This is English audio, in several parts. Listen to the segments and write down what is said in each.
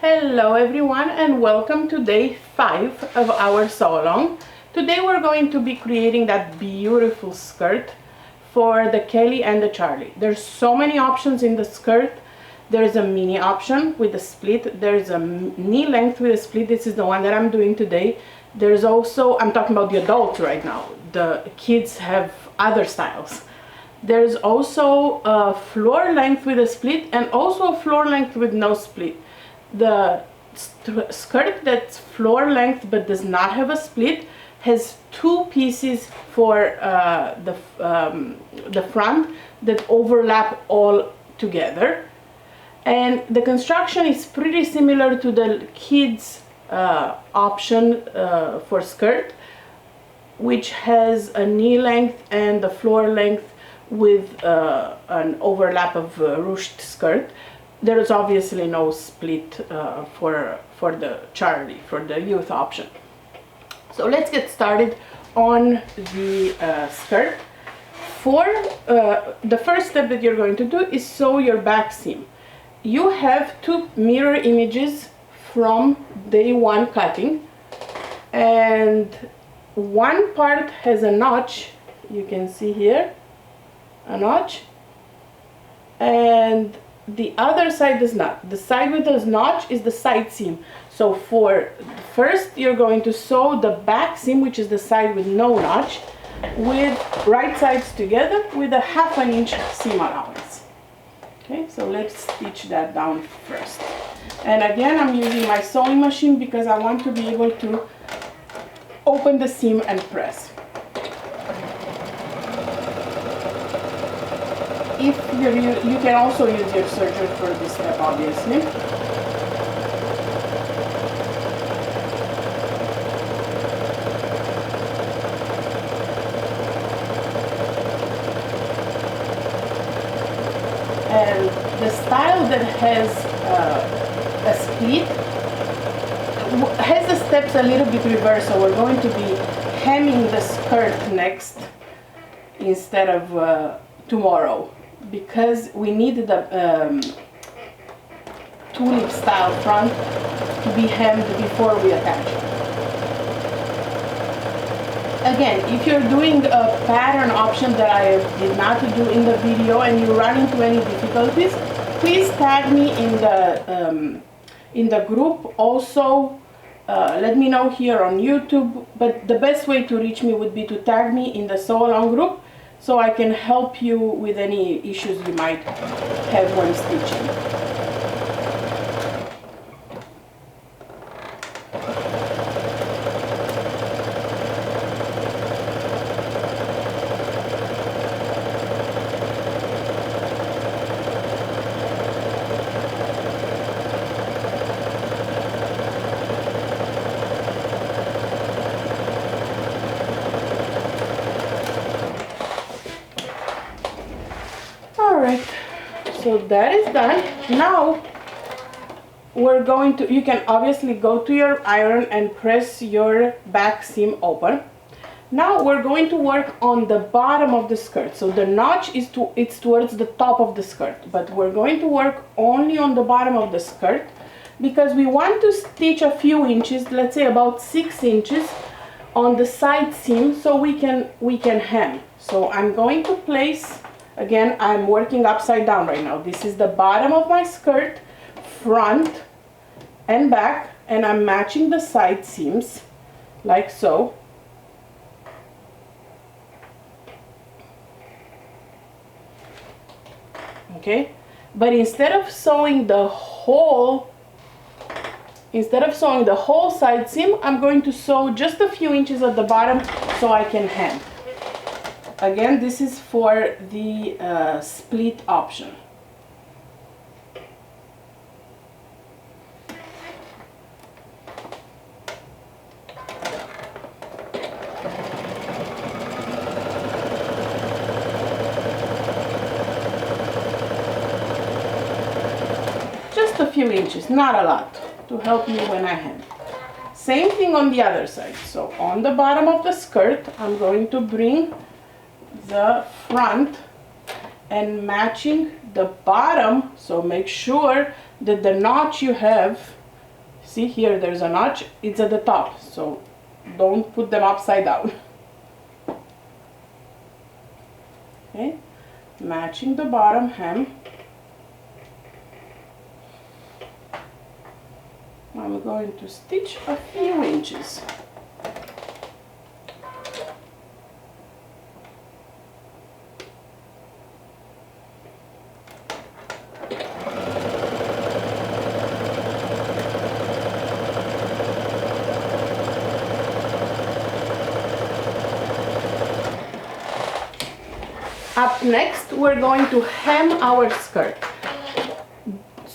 Hello everyone and welcome to day 5 of our sew along. Today we're going to be creating that beautiful skirt for the Kelli and the Charli. There's so many options in the skirt. There's a mini option with a split. There's a knee length with a split. This is the one that I'm doing today. There's also, I'm talking about the adults right now. The kids have other styles. There's also a floor length with a split and also a floor length with no split. The skirt that's floor length but does not have a split has two pieces for the front that overlap all together, and the construction is pretty similar to the kids option for skirt, which has a knee length and the floor length with an overlap of ruched skirt. There is obviously no split for the Charli, for the youth option. So let's get started on the skirt. For the first step that you're going to do is sew your back seam. You have two mirror images from day 1 cutting, and one part has a notch. You can see here a notch, and the other side does not. The side with the notch is the side seam. So for first you're going to sew the back seam, which is the side with no notch, with right sides together with a 1/2 inch seam allowance. Okay, so let's stitch that down first. And again, I'm using my sewing machine because I want to be able to open the seam and press. If you can also use your serger for this step, obviously. And the style that has a split has the steps a little bit reversed, so we're going to be hemming the skirt next instead of tomorrow, because we need the tulip style front to be hemmed before we attach it. Again, if you're doing a pattern option that I did not do in the video and you run into any difficulties, please tag me in the group. Also, let me know here on YouTube, but the best way to reach me would be to tag me in the sew along group, so I can help you with any issues you might have when stitching. Alright, so that is done. Now we're going to, you can obviously go to your iron and press your back seam open. Now we're going to work on the bottom of the skirt. So the notch is it's towards the top of the skirt, but we're going to work only on the bottom of the skirt because we want to stitch a few inches, let's say about 6 inches on the side seam, so we can hem. So I'm going to place, again, I'm working upside down right now. This is the bottom of my skirt, front and back, and I'm matching the side seams like so. Okay, but instead of sewing the whole side seam, I'm going to sew just a few inches at the bottom so I can hem. Again, this is for the split option. Just a few inches, not a lot, to help me when I hem. Same thing on the other side. So on the bottom of the skirt, I'm going to bring the front and matching the bottom, so make sure that the notch you have See here, there's a notch, it's at the top, so don't put them upside down. Okay, matching the bottom hem. I'm going to stitch a few inches. Up next, we're going to hem our skirt.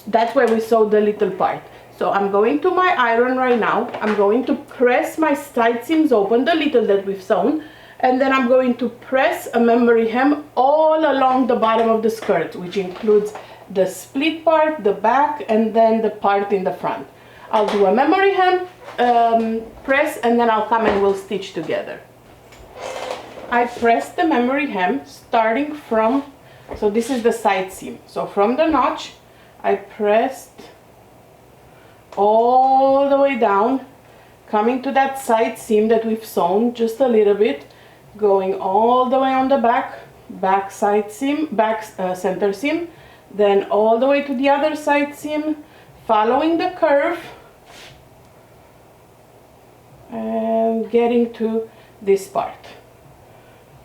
That's where we sew the little part. So I'm going to my iron right now. I'm going to press my side seams open, the little that we've sewn, and then I'm going to press a memory hem all along the bottom of the skirt, which includes the split part, the back, and then the part in the front. I'll do a memory hem, press, and then I'll come and we'll stitch together. I pressed the memory hem starting from, so this is the side seam. So from the notch, I pressed all the way down, coming to that side seam that we've sewn just a little bit, going all the way on the back side seam, back center seam, then all the way to the other side seam, following the curve, and getting to this part.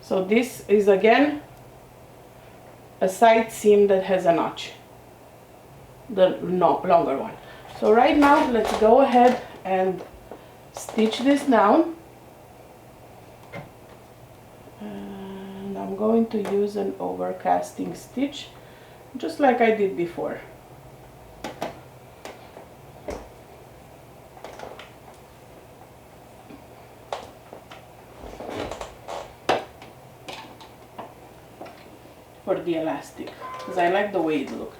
So this is again a side seam that has a notch, the longer one. So right now, let's go ahead and stitch this down. And I'm going to use an overcasting stitch, just like I did before. For the elastic, because I like the way it looked.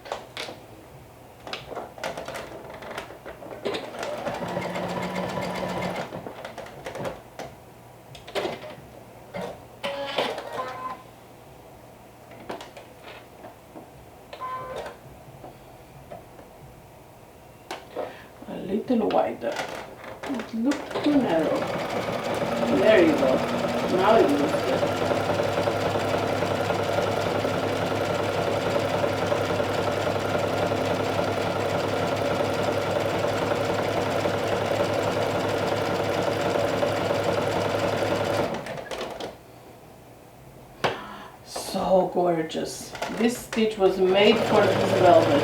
A little wider. It looked too narrow. There you go. Now it looks good. So gorgeous. This stitch was made for this velvet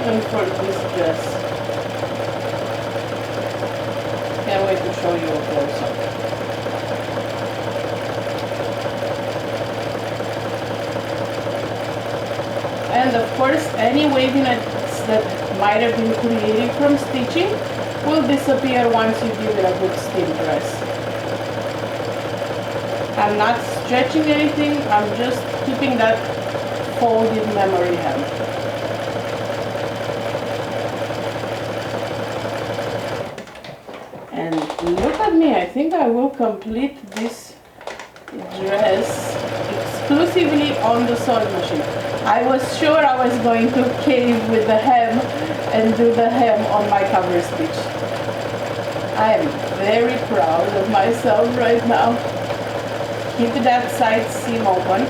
and for this dress. Can't wait to show you a close-up. And of course, any waviness that might have been created from stitching will disappear once you give it a good steam press. I'm not stretching anything, I'm just keeping that folded memory hem. And look at me, I think I will complete this dress exclusively on the sewing machine. I was sure I was going to cave with the hem and do the hem on my cover stitch. I am very proud of myself right now. Keep that side seam open.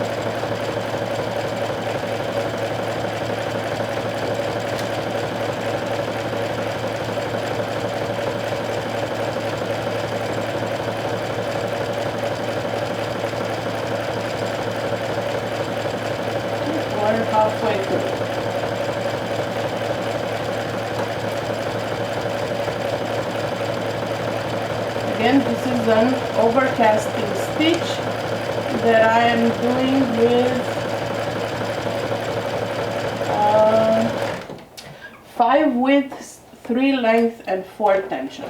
We're halfway through. Again, this is an overcasting stitch that I am doing with 5 widths, 3 length, and 4 tension.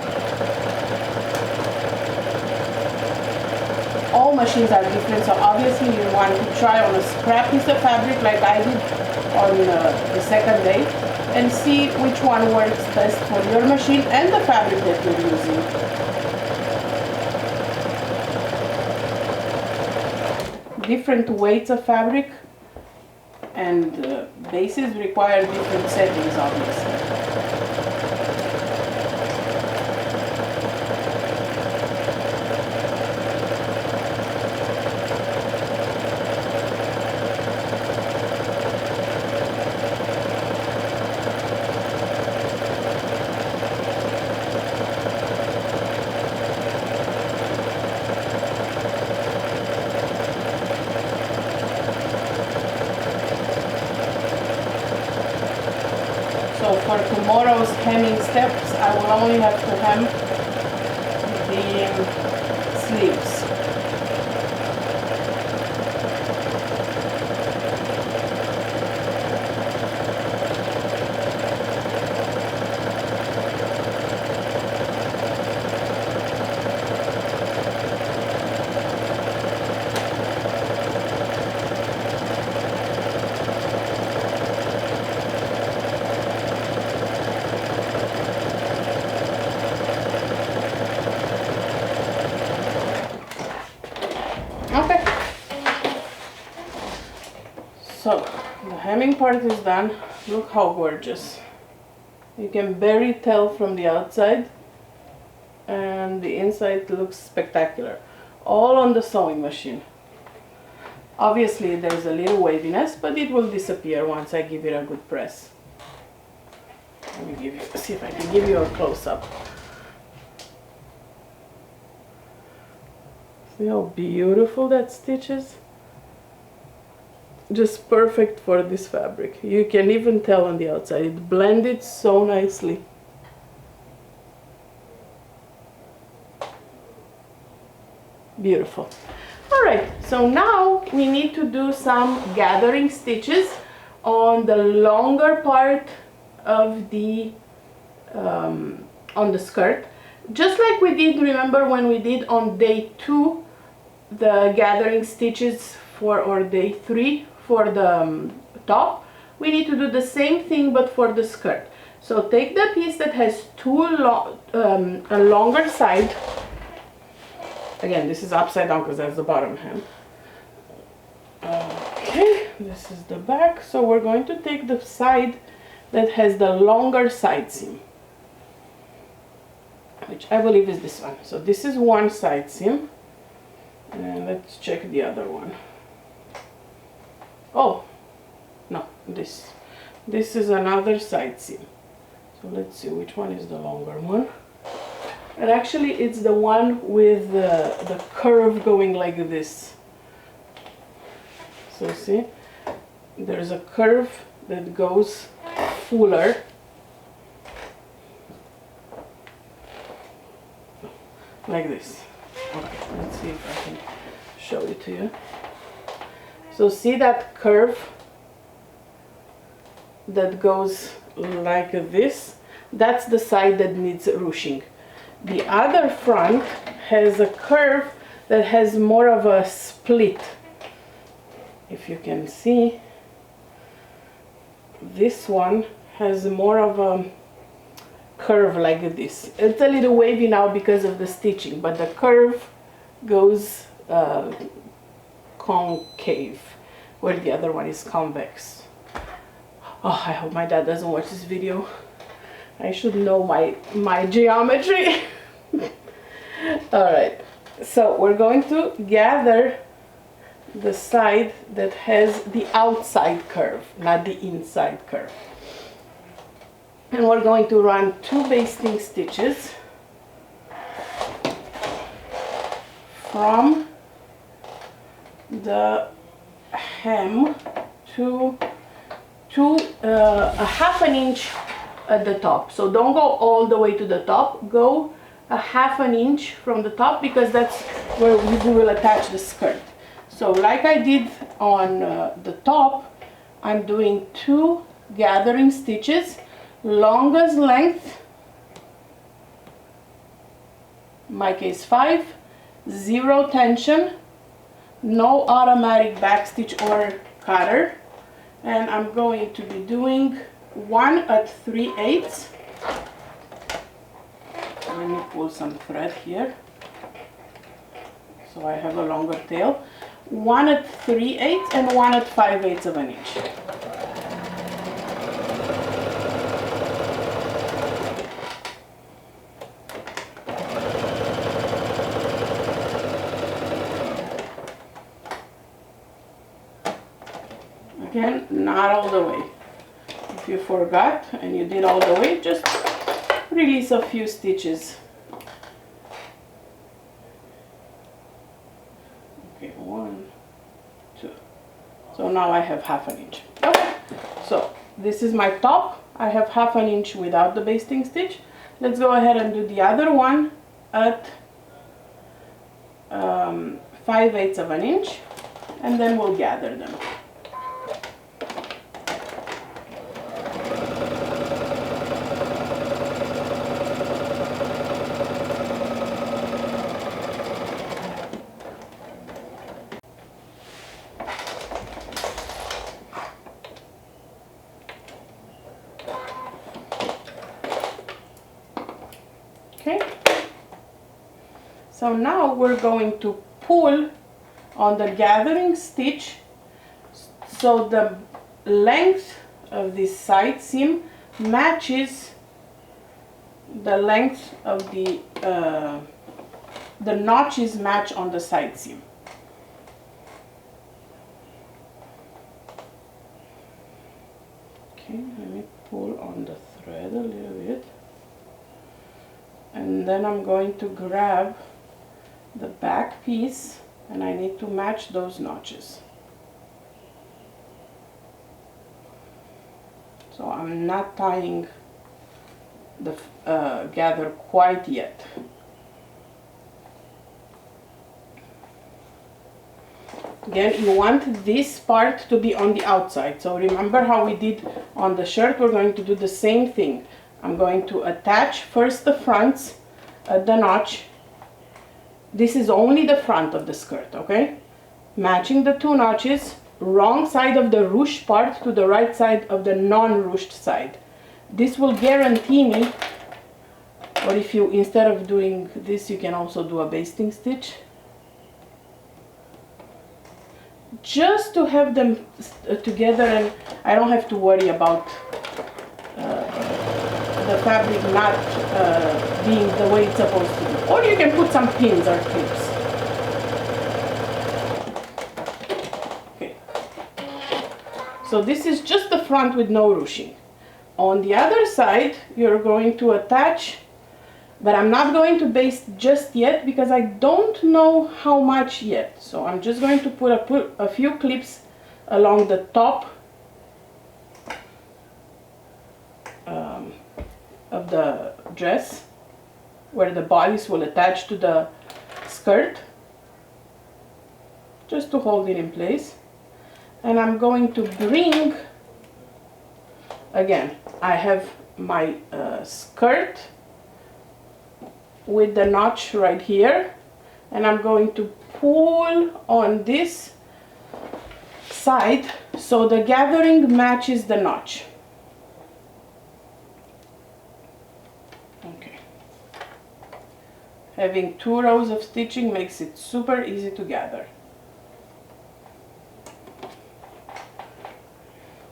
All machines are different, so obviously you want to try on a scrap piece of fabric like I did on the second day and see which one works best for your machine and the fabric that you're using. Different weights of fabric and bases require different settings, obviously. for tomorrow's hemming steps, I will only have to hem the sleeves. Okay, so the hemming part is done. Look how gorgeous. You can barely tell from the outside, and the inside looks spectacular. All on the sewing machine. Obviously there's a little waviness, but it will disappear once I give it a good press. Let me see if I can give you a close-up. See how beautiful that stitch is? Just perfect for this fabric. You can even tell on the outside. It blended so nicely. Beautiful. Alright, so now we need to do some gathering stitches on the longer part of the on the skirt. Just like we did, remember when we did on day 2 the gathering stitches for, or day 3 for the top, we need to do the same thing but for the skirt. So take the piece that has a longer side. Again, this is upside down because that's the bottom hem. Okay, this is the back. So we're going to take the side that has the longer side seam, which I believe is this one. So this is one side seam. And let's check the other one. Oh, no, this is another side seam. So let's see which one is the longer one. And actually it's the one with the curve going like this. So see, there's a curve that goes fuller. Like this. Okay, let's see if I can show it to you. So see that curve that goes like this? That's the side that needs ruching. The other front has a curve that has more of a split. If you can see, this one has more of a curve like this. It's a little wavy now because of the stitching, but the curve goes concave, where the other one is convex. Oh, I hope my dad doesn't watch this video. I should know my geometry. Alright, so we're going to gather the side that has the outside curve, not the inside curve. And we're going to run 2 basting stitches from the hem to a half an inch at the top. So don't go all the way to the top, go a half an inch from the top, because that's where we will attach the skirt. So like I did on the top, I'm doing 2 gathering stitches, longest length, in my case 5, 0 tension, no automatic backstitch or cutter, and I'm going to be doing 1 at 3/8. Let me pull some thread here so I have a longer tail. 1 at 3/8 and 1 at 5/8 of an inch. Again, not all the way. If you forgot and you did all the way, just release a few stitches. Okay, 1, 2. So now I have half an inch. Okay, so this is my top. I have 1/2 inch without the basting stitch. Let's go ahead and do the other one at 5/8 of an inch, and then we'll gather them. Okay, so now we're going to pull on the gathering stitch so the length of this side seam matches the length of the notches match on the side seam. Okay, let me pull on the thread a little bit. And then I'm going to grab the back piece and I need to match those notches. So I'm not tying the gather quite yet. Again, you want this part to be on the outside. So remember how we did on the shirt, we're going to do the same thing. I'm going to attach first the fronts at the notch. This is only the front of the skirt, okay? Matching the two notches, wrong side of the ruched part to the right side of the non-ruched side. This will guarantee me, or if you, instead of doing this, you can also do a basting stitch. Just to have them together and I don't have to worry about the fabric not being the way it's supposed to be. Or you can put some pins or clips. Okay. So this is just the front with no ruching. On the other side, you're going to attach, but I'm not going to baste just yet because I don't know how much yet. So I'm just going to put a few clips along the top of the dress where the bodice will attach to the skirt, just to hold it in place. And I'm going to bring, again, I have my skirt with the notch right here, and I'm going to pull on this side so the gathering matches the notch. Okay. Having 2 rows of stitching makes it super easy to gather.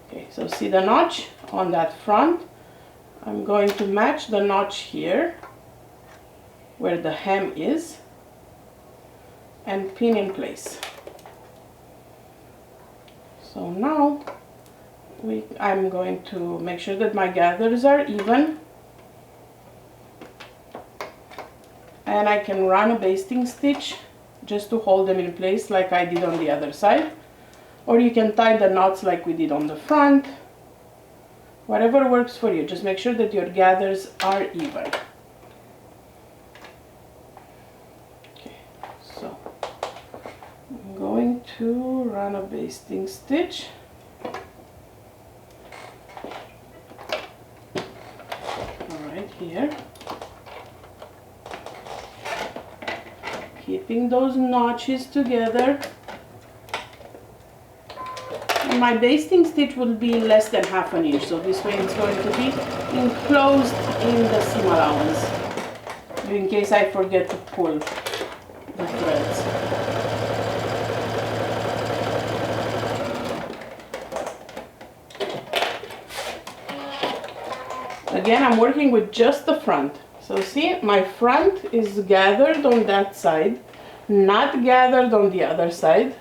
Okay, so see the notch on that front? I'm going to match the notch here where the hem is and pin in place. So now I'm going to make sure that my gathers are even, and I can run a basting stitch just to hold them in place like I did on the other side, or you can tie the knots like we did on the front. Whatever works for you, just make sure that your gathers are even. Going to run a basting stitch right here, keeping those notches together, and my basting stitch will be less than 1/2 inch, so this way it's going to be enclosed in the seam allowance in case I forget to pull the threads. Again, I'm working with just the front. So see, my front is gathered on that side, not gathered on the other side.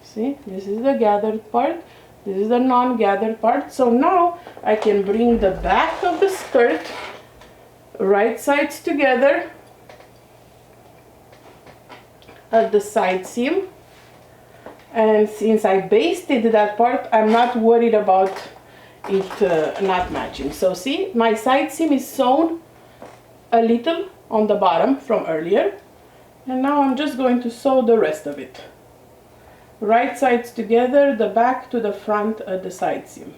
See, this is the gathered part, this is the non-gathered part. So now I can bring the back of the skirt, right sides together at the side seam. And since I basted that part, I'm not worried about it not matching. So see, my side seam is sewn a little on the bottom from earlier, and now I'm just going to sew the rest of it. Right sides together, the back to the front at the side seam.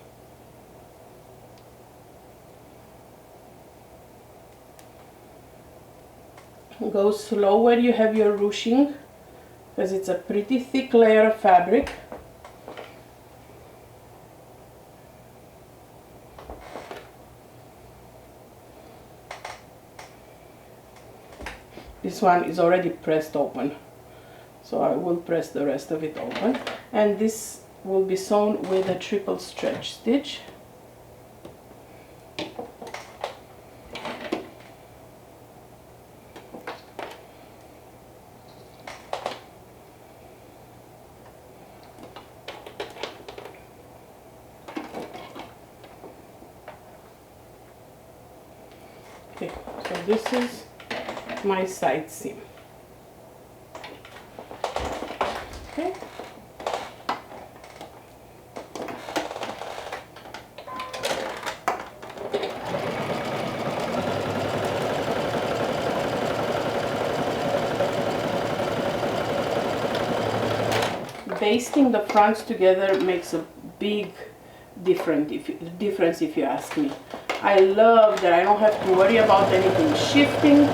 Go slow where you have your ruching, because it's a pretty thick layer of fabric. This one is already pressed open, so I will press the rest of it open, and this will be sewn with a triple stretch stitch. Okay, so this is my side seam. Okay. Basting the fronts together makes a big difference if you ask me. I love that I don't have to worry about anything shifting.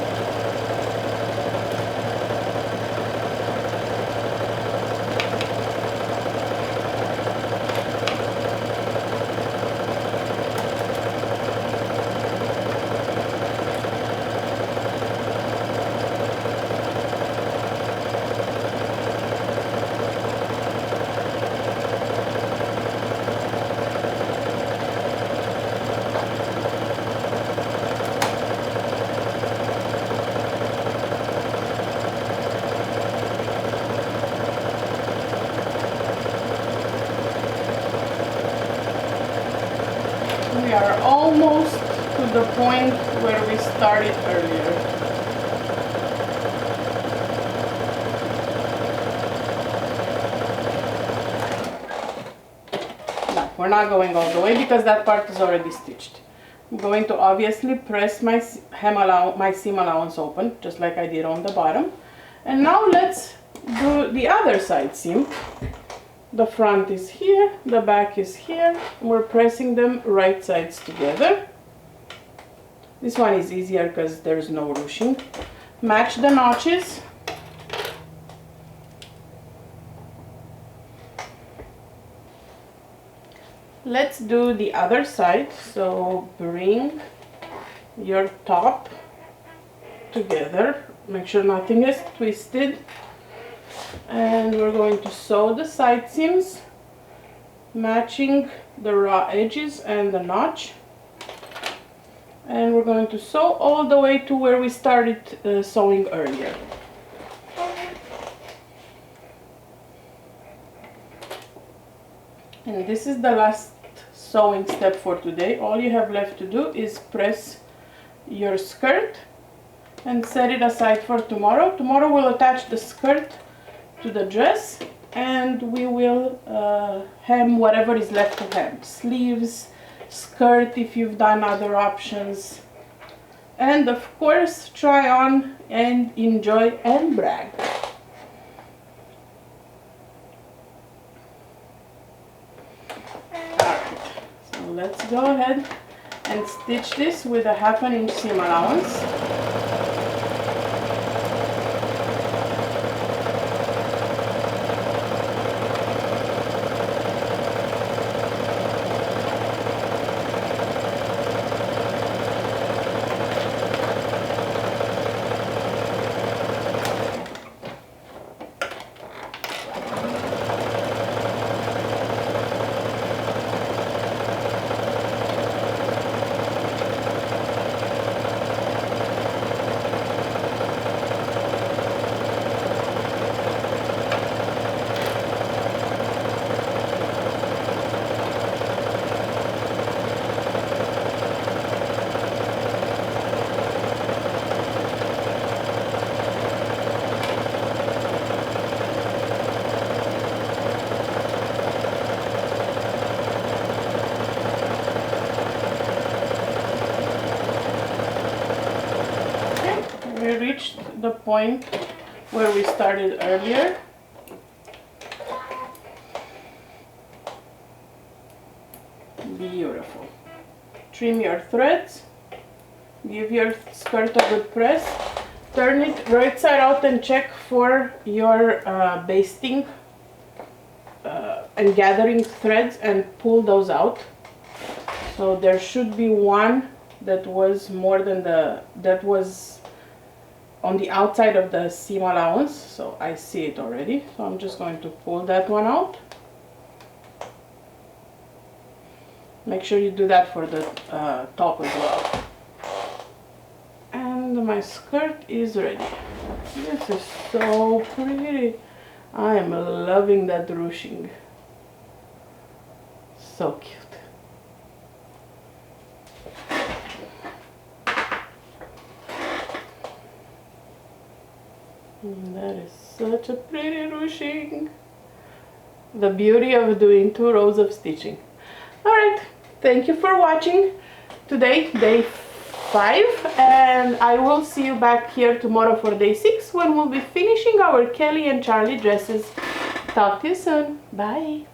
We are almost to the point where we started earlier. No, we're not going all the way because that part is already stitched. I'm going to obviously press my seam allowance open, just like I did on the bottom. And now let's do the other side seam. The front is here, the back is here. We're pressing them right sides together. This one is easier because there's no ruching. Match the notches. Let's do the other side. So bring your top together. Make sure nothing is twisted. And we're going to sew the side seams, matching the raw edges and the notch. And we're going to sew all the way to where we started sewing earlier. And this is the last sewing step for today. All you have left to do is press your skirt and set it aside for tomorrow. Tomorrow we'll attach the skirt to the dress, and we will hem whatever is left to hem. Sleeves, skirt if you've done other options, and of course try on and enjoy and brag. Alright, so let's go ahead and stitch this with a 1/2 inch seam allowance. we reached the point where we started earlier. Beautiful. Trim your threads. Give your skirt a good press. Turn it right side out and check for your basting and gathering threads and pull those out. So there should be one that was more than that was on the outside of the seam allowance. So I see it already. So I'm just going to pull that one out. Make sure you do that for the top as well. And my skirt is ready. This is so pretty. I am loving that ruching. So cute. And that is such a pretty ruching. The beauty of doing 2 rows of stitching. Alright, thank you for watching today, day 5, and I will see you back here tomorrow for day 6 when we'll be finishing our Kelli and Charli dresses. Talk to you soon. Bye.